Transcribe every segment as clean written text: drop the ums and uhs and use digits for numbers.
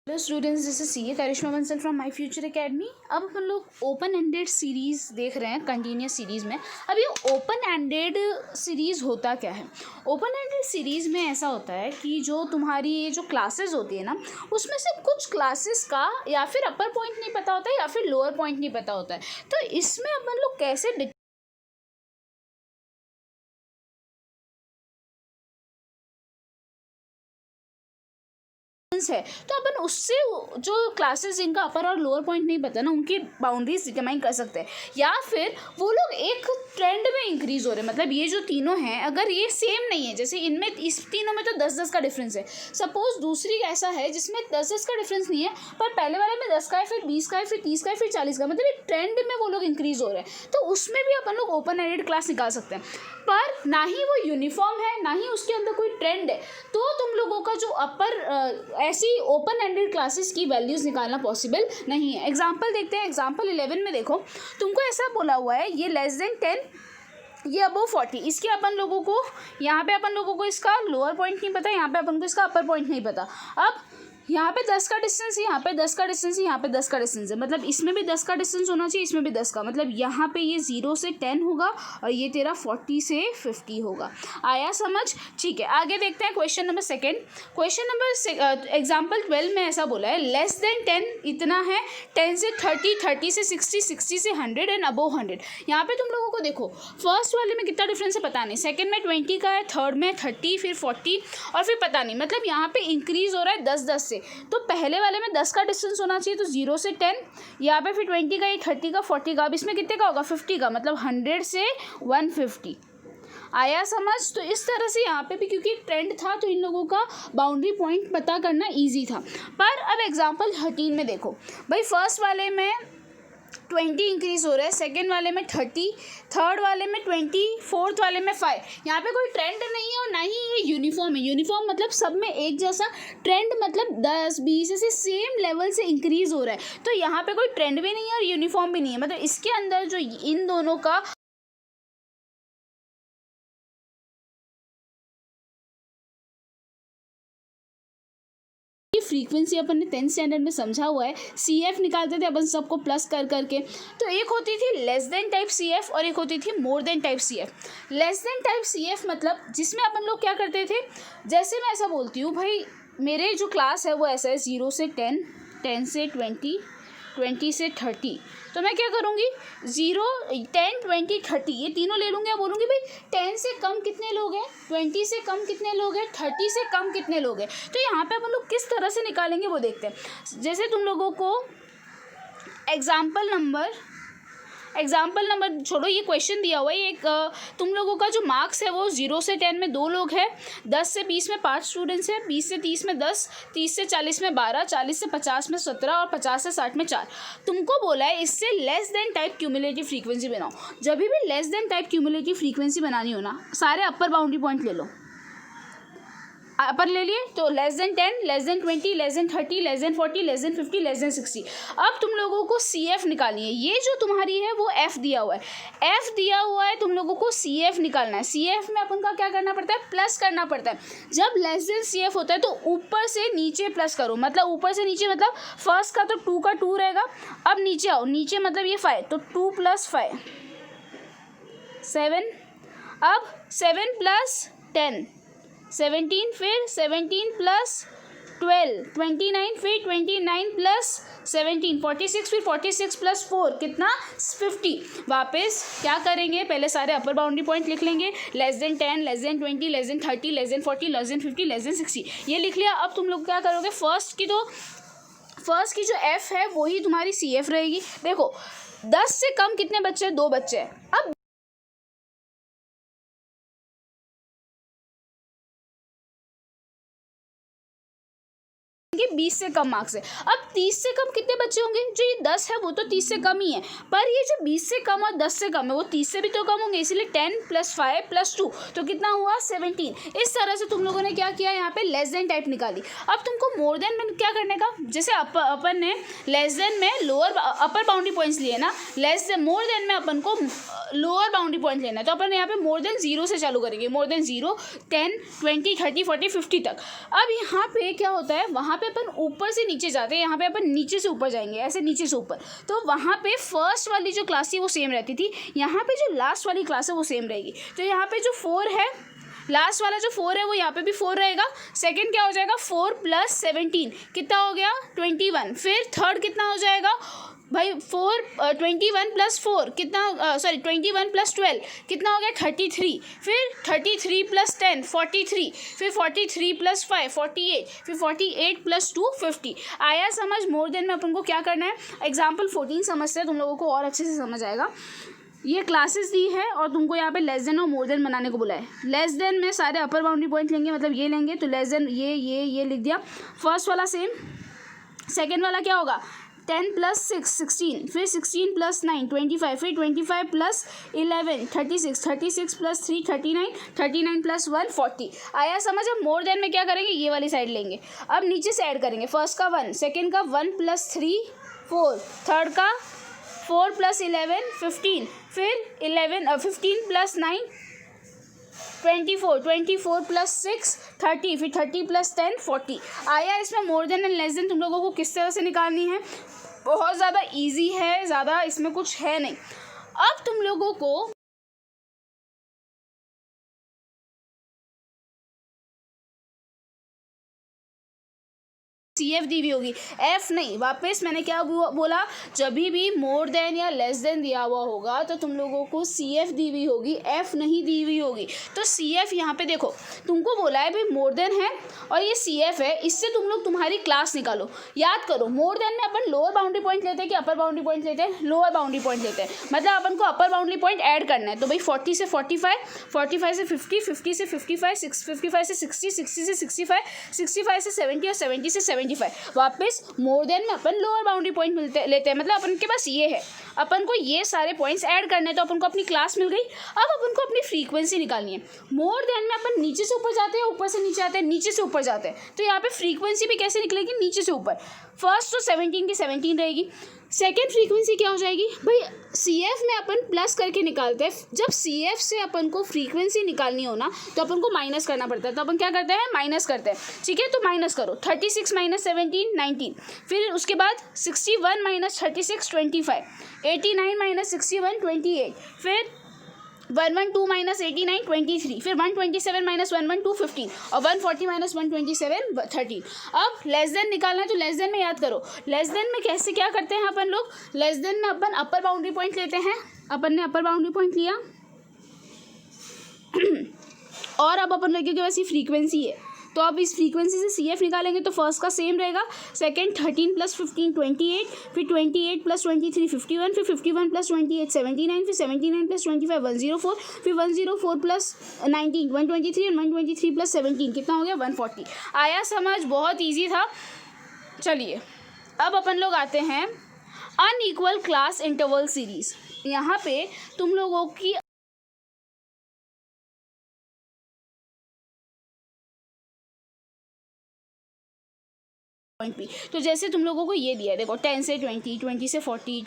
Hello students, this is C A Karishma Bansal from my future academy. अब अपन लोग open ended series देख रहे हैं कंटिन्यूस सीरीज़ में। अब ये ओपन एंडेड सीरीज़ होता क्या है? ओपन एंडेड सीरीज़ में ऐसा होता है कि जो तुम्हारी ये जो क्लासेस होती है ना, उसमें से कुछ क्लासेस का या फिर अपर पॉइंट नहीं पता होता है या फिर लोअर पॉइंट नहीं पता होता है। तो इसमें अपन लोग कैसे है, तो अपन उससे जो क्लासेस जिनका अपर और लोअर पॉइंट नहीं पता ना, उनकी बाउंड्रीज डिटरमाइन कर सकते हैं। या फिर वो लोग एक ट्रेंड में इंक्रीज हो रहे हैं, मतलब ये जो तीनों हैं अगर ये सेम नहीं है, जैसे इनमें इस तीनों में तो 10-10 का डिफरेंस है। सपोज दूसरी ऐसा है जिसमें 10-10 का डिफरेंस नहीं है, पर पहले वाले में 10 का है, फिर 20 का है, फिर 30 का है, फिर 40 का, मतलब एक ट्रेंड में वो लोग इंक्रीज हो रहे हैं। तो उसमें भी अपन लोग ओपन एंडेड क्लास निकाल सकते हैं, पर ना ही वो यूनिफॉर्म है ना ही उसके अंदर कोई ट्रेंड है। तो तुम लोगों का जो अपर ऐसी ओपन एंडेड क्लासेस की वैल्यूज़ निकालना पॉसिबल नहीं है। एग्जाम्पल देखते हैं। एग्जाम्पल 11 में देखो, तुमको ऐसा बोला हुआ है ये लेस देन 10, ये अबव 40। इसके अपन लोगों को यहाँ पे अपन लोगों को इसका लोअर पॉइंट नहीं पता, यहाँ पे अपन को इसका अपर पॉइंट नहीं पता। अब यहाँ पे 10 का डिस्टेंस है, यहाँ पे 10 का डिस्टेंस है, यहाँ पे 10 का डिस्टेंस है, मतलब इसमें भी 10 का डिस्टेंस होना चाहिए, इसमें भी 10 का, मतलब यहाँ पे ये 0 से 10 होगा और ये तेरा 40 से 50 होगा। आया समझ? ठीक है, आगे देखते हैं question number second. Question number example 12 में ऐसा बोला है लेस देन 10 इतना है, 10 से 30, 30 से 60, 60 से 100 एंड अबव 100। यहाँ पे तुम लोगों को देखो, फर्स्ट वाले में कितना डिफरेंस है पता नहीं, सेकेंड में 20 का है, थर्ड में 30, फिर 40 और फिर पता नहीं, मतलब यहाँ पे इंक्रीज हो रहा है 10-10 से। तो पहले वाले में 10 का डिस्टेंस होना चाहिए, तो 0 से 10, यहाँ पे फिर 20 का, ये 30 का, 40 का, अब इसमें कितने का होगा 50 का, मतलब 100 से 150। आया समझ? तो इस तरह से यहाँ पे भी क्योंकि ट्रेंड था तो इन लोगों का बाउंड्री पॉइंट पता करना इजी था। पर अब एग्जांपल 13 में देखो भाई, फर्स्ट वाले में 20 इंक्रीज हो रहा है, सेकेंड वाले में 30, थर्ड वाले में 20, फोर्थ वाले में 5। यहाँ पे कोई ट्रेंड नहीं है और ना ही ये यूनिफॉर्म है। यूनिफॉर्म मतलब सब में एक जैसा, ट्रेंड मतलब 10-20 ऐसे सेम लेवल से इंक्रीज हो रहा है। तो यहाँ पे कोई ट्रेंड भी नहीं है और यूनिफॉर्म भी नहीं है, मतलब इसके अंदर जो इन दोनों का फ्रीक्वेंसी अपन ने 10th स्टैंडर्ड में समझा हुआ है। CF निकालते थे अपन सबको प्लस कर करके। तो एक होती थी लेस देन टाइप CF और एक होती थी more than type CF। Less than type CF मतलब जिसमें अपन लोग क्या करते थे, जैसे मैं ऐसा बोलती हूँ भाई मेरे जो क्लास है वो ऐसा है 0 से 10, 10 से 20, 20 से 30। तो मैं क्या करूँगी, 0, 10, 20, 30 ये तीनों ले लूँगी और बोलूँगी भाई 10 से कम कितने लोग हैं, 20 से कम कितने लोग हैं, 30 से कम कितने लोग हैं। तो यहाँ पे अपन लोग किस तरह से निकालेंगे वो देखते हैं। जैसे तुम लोगों को एग्जाम्पल नंबर छोड़ो, ये क्वेश्चन दिया हुआ है। एक तुम लोगों का जो मार्क्स है वो 0 से 10 में 2 लोग हैं, 10 से 20 में 5 स्टूडेंट्स हैं, 20 से 30 में 10, 30 से 40 में 12, 40 से 50 में 17 और 50 से 60 में 4। तुमको बोला है इससे less than type cumulative frequency बनाओ। जब भी less than type cumulative frequency बनानी हो ना, सारे अपर बाउंड्री पॉइंट ले लो। अपर ले लिए तो less than 10, less than 20, less than 30, less than 40, less than 50, less than 60। अब तुम लोगों को CF निकालनी है। ये जो तुम्हारी है वो F दिया हुआ है, F दिया हुआ है, तुम लोगों को CF निकालना है। CF में अपन का क्या करना पड़ता है, प्लस करना पड़ता है। जब लेस देन CF होता है तो ऊपर से नीचे प्लस करो, मतलब ऊपर से नीचे, मतलब फर्स्ट का तो 2 का 2 रहेगा। अब नीचे आओ, नीचे मतलब ये 5, तो 2 + 5 7, अब 7 + 10 17, फिर 17 + 12 29, फिर 29 + 17 46, फिर 46 + 4 कितना 50। वापस क्या करेंगे, पहले सारे अपर बाउंड्री पॉइंट लिख लेंगे, less than 10, less than 20, less than 30, less than 40, less than 50, less than 60, ये लिख लिया। अब तुम लोग क्या करोगे, फर्स्ट की जो F है वही तुम्हारी CF रहेगी। देखो 10 से कम कितने बच्चे हैं, 2 बच्चे हैं। अब 20 से कम मार्क्स है। अब 30 से कम कितने बच्चे होंगे, जो ये 10 है वो तो 30 से कम ही है, पर ये जो 20 से कम और 10 से कम है वो 30 से भी तो कम होंगे, इसीलिए 10 + 5 + 2 तो कितना हुआ 17। इस तरह से तुम लोगों ने क्या किया, यहाँ पे लेस देन टाइप निकाली। अब तुमको मोर देन में क्या करने का, जैसे अपन ने लेस देन में अपर बाउंड्री पॉइंट्स लिए ना, मोर देन में अपन को लोअर बाउंड्री पॉइंट लेना है, तो अपन यहाँ पे मोर देन 0 से चालू करेंगे, मोर देन 0, 10, 20, 30, 40, 50 तक। अब यहाँ पे क्या होता है, वहाँ पे पे अपन ऊपर से नीचे जाते हैं, यहाँ पे अपन नीचे से ऊपर जाएंगे, ऐसे नीचे से ऊपर, तो वहाँ पे फर्स्ट वाली जो क्लास थी वो सेम रहती थी, यहाँ पे जो लास्ट वाली क्लास है वो सेम रहेगी। तो यहाँ पे जो 4 है, लास्ट वाला जो 4 है वो यहाँ पे भी 4 रहेगा। सेकंड क्या हो जाएगा, 4 + 17 कितना हो गया, 21। फिर थर्ड कितना हो जाएगा भाई, 21 + 4 कितना, सॉरी 21 + 12 कितना हो गया, 33। फिर 33 + 10 43, फिर 43 + 5 48, फिर 48 + 2 50। आया समझ? मोर देन में अपन को क्या करना है, एग्जाम्पल 14 समझते हैं, तुम लोगों को और अच्छे से समझ आएगा। ये क्लासेस दी है और तुमको यहाँ पे लेस देन और मोर देन बनाने को बोला है। लेस देन में सारे अपर बाउंड्री पॉइंट लेंगे, मतलब ये लेंगे, तो लेस देन ये लिख दिया। फर्स्ट वाला सेम, सेकेंड वाला क्या होगा, 10 + 6 16, फिर 16 + 9 25, फिर 25 + 11 36, 36 + 3 39, 39 + 1 40। आया समझ? अब मोर देन में क्या करेंगे, ये वाली साइड लेंगे। अब नीचे से ऐड करेंगे, फर्स्ट का 1, सेकेंड का 1 + 3 4, थर्ड का 4 + 11 15, फिर 15 + 9 24, 24 + 6 30, फिर 30 + 10 40। आया? इसमें more than and less than तुम लोगों को किस तरह से निकालनी है, बहुत ज़्यादा इजी है, ज़्यादा इसमें कुछ है नहीं। अब तुम लोगों को CF दी हुई होगी, F नहीं। वापस मैंने क्या बोला, जब भी मोर देन या लेस देन दिया हुआ होगा तो तुम लोगों को CF दी हुई होगी, F नहीं दी हुई होगी। तो CF यहाँ पे देखो, तुमको बोला है भाई मोर देन है और ये CF है, इससे तुम लोग तुम्हारी क्लास निकालो। याद करो, मोर देन में अपन लोअर बाउंड्री पॉइंट लेते हैं कि अपर बाउंड्री पॉइंट लेते हैं, लोअर बाउंड्री पॉइंट लेते हैं, मतलब अपन को अपर बाउंड्री पॉइंट ऐड करना है। तो भाई 40 से 45, 45 से 50, 50 से 55, 55 से 60, 60 से 65, 65 से 70 और 70 से 75। वापस मोर देन में अपन लोअर बाउंड्री पॉइंट लेते हैं, मतलब अपन के पास ये है, अपन को ये सारे पॉइंट्स ऐड करने हैं, तो अपन को अपनी क्लास मिल गई। अब अपन को अपनी फ्रीक्वेंसी निकालनी है। मोर देन में अपन नीचे से ऊपर जाते हैं, ऊपर से नीचे आते हैं, नीचे से ऊपर जाते हैं, तो यहाँ पे फ्रीक्वेंसी भी कैसे निकलेगी, नीचे से ऊपर। फर्स्ट तो 17 की 17 रहेगी, सेकेंड फ्रीक्वेंसी क्या हो जाएगी भाई, CF में अपन प्लस करके निकालते हैं। जब CF से अपन को फ्रीक्वेंसी निकालनी हो ना, तो अपन को माइनस करना पड़ता है, तो अपन क्या करते हैं, माइनस करते हैं। ठीक है, तो माइनस करो, 36 - 17 19, फिर उसके बाद 61 - 36 25, 89 - 61 28, फिर 112 - 89 23, फिर 127 - 112 15 और 140 - 127 13। अब लेस देन निकालना है, तो लेस देन में याद करो, लेस देन में कैसे क्या करते हैं अपन लोग, लेस देन में अपन अपर बाउंड्री पॉइंट लेते हैं। अपन ने अपर बाउंड्री पॉइंट लिया और अब अपन लोगों के पास ये फ्रीक्वेंसी है, तो अब इस फ्रीक्वेंसी से CF निकालेंगे, तो फर्स्ट का सेम रहेगा, सेकंड 13 + 15 28, फिर 28 + 23 51, फिर 51 + 28 79, फिर 79 + 25 104, फिर 104 + 19 123 और 123 + 17 कितना हो गया, 140। आया समझ? बहुत ईजी था। चलिए अब अपन लोग आते हैं अनइक्वल क्लास इंटरवल सीरीज। यहाँ पे तुम लोगों की पॉइंट भी, तो जैसे तुम लोगों को ये दिया है, देखो 10 से 20, 20 से 40,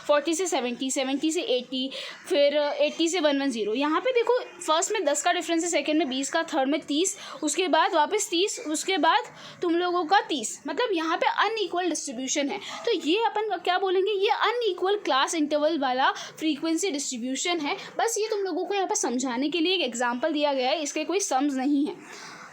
40 से 70, 70 से 80, फिर 80 से 110। यहाँ पे देखो फर्स्ट में 10 का डिफरेंस है, सेकंड में 20 का, थर्ड में 30, उसके बाद वापस 30, उसके बाद तुम लोगों का 30, मतलब यहाँ पे अनइक्वल डिस्ट्रीब्यूशन है। तो ये अपन क्या बोलेंगे, ये अनइक्वल क्लास इंटरवल वाला फ्रीक्वेंसी डिस्ट्रीब्यूशन है। बस ये तुम लोगों को यहाँ पर समझाने के लिए एक एग्जाम्पल दिया गया है, इसके कोई सम्स नहीं है।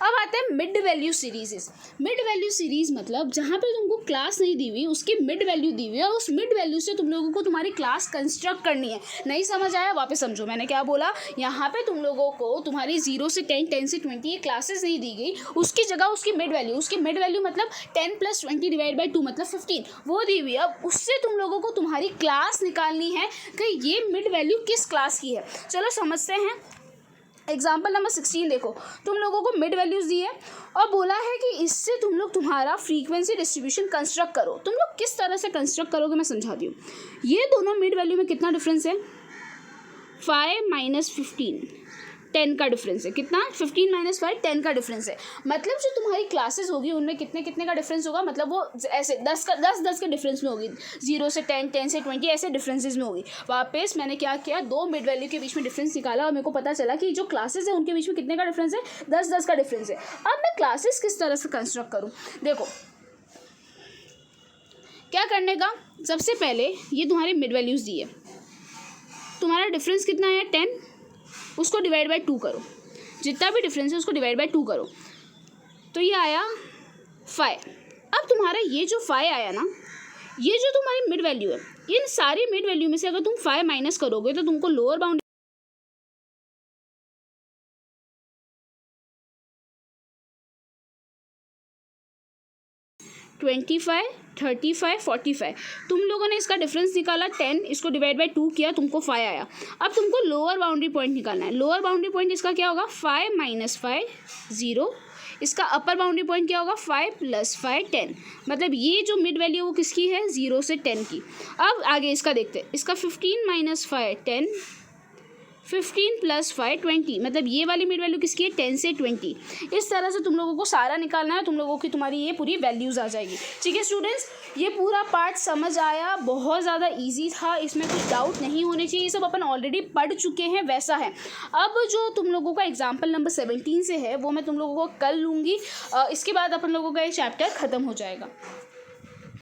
अब आते हैं mid value series. Mid value series मतलब जहाँ पे तुमको क्लास नहीं दी हुई, उसकी मिड वैल्यू दी हुई है, और उस मिड वैल्यू से तुम लोगों को तुम्हारी क्लास कंस्ट्रक्ट करनी है। नहीं समझ आया? वापस समझो, मैंने क्या बोला। यहाँ पे तुम लोगों को तुम्हारी 0 से 10, 10 से 20 ये क्लासेस नहीं दी गई, उसकी जगह उसकी मिड वैल्यू मतलब 10 + 20 / 2 मतलब 15 वो दी हुई है। अब उससे तुम लोगों को तुम्हारी क्लास निकालनी है कि ये मिड वैल्यू किस क्लास की है। चलो समझते हैं। एग्जाम्पल नंबर 16 देखो, तुम लोगों को मिड वैल्यूज़ दी है और बोला है कि इससे तुम लोग तुम्हारा फ्रीक्वेंसी डिस्ट्रीब्यूशन कंस्ट्रक्ट करो। तुम लोग किस तरह से कंस्ट्रक्ट करोगे मैं समझाती हूँ। ये दोनों मिड वैल्यू में कितना डिफरेंस है, 5 - 15, 10 का डिफरेंस है। कितना? 15 माइनस 5 10 का डिफरेंस है। मतलब जो तुम्हारी क्लासेस होगी उनमें कितने कितने का डिफरेंस होगा, मतलब वो ऐसे 10 के डिफरेंस में होगी, 0 से 10, 10 से 20 ऐसे डिफरेंसेस में होगी। वापस मैंने क्या किया, दो मिड वैल्यू के बीच में डिफरेंस निकाला और मेरे को पता चला कि जो क्लासेस है उनके बीच में कितने का डिफरेंस है, 10 का डिफरेंस है। अब मैं क्लासेस किस तरह से कंस्ट्रक्ट करूँ, देखो क्या करने का, सबसे पहले ये तुम्हारे मिड वैल्यूज़ दिए, तुम्हारा डिफरेंस कितना है 10, उसको डिवाइड बाय 2 करो, जितना भी डिफरेंस है उसको डिवाइड बाय 2 करो, तो ये आया 5। अब तुम्हारा ये जो 5 आया ना, ये जो तुम्हारी मिड वैल्यू है, इन सारी मिड वैल्यू में से अगर तुम 5 माइनस करोगे तो तुमको लोअर बाउंड 25, 35, 45, तुम लोगों ने इसका डिफरेंस निकाला 10, इसको डिवाइड बाय 2 किया, तुमको 5 आया। अब तुमको लोअर बाउंड्री पॉइंट निकालना है। लोअर बाउंड्री पॉइंट इसका क्या होगा, 5 माइनस 5 0, इसका अपर बाउंड्री पॉइंट क्या होगा, 5 प्लस 5 10, मतलब ये जो मिड वैल्यू वो किसकी है, 0 से 10 की। अब आगे इसका देखते हैं, इसका 15 माइनस 5 10, 15 प्लस 5 20, मतलब ये वाली मिड वैल्यू किसकी है, 10 से 20। इस तरह से तुम लोगों को सारा निकालना है, तुम लोगों की तुम्हारी ये पूरी वैल्यूज़ आ जाएगी। ठीक है स्टूडेंट्स, ये पूरा पार्ट समझ आया, बहुत ज़्यादा इजी था, इसमें कुछ डाउट नहीं होने चाहिए, ये सब अपन ऑलरेडी पढ़ चुके हैं वैसा है। अब जो तुम लोगों का एग्जाम्पल नंबर 17 से है वो मैं तुम लोगों को कल लूँगी, इसके बाद अपन लोगों का ये चैप्टर ख़त्म हो जाएगा।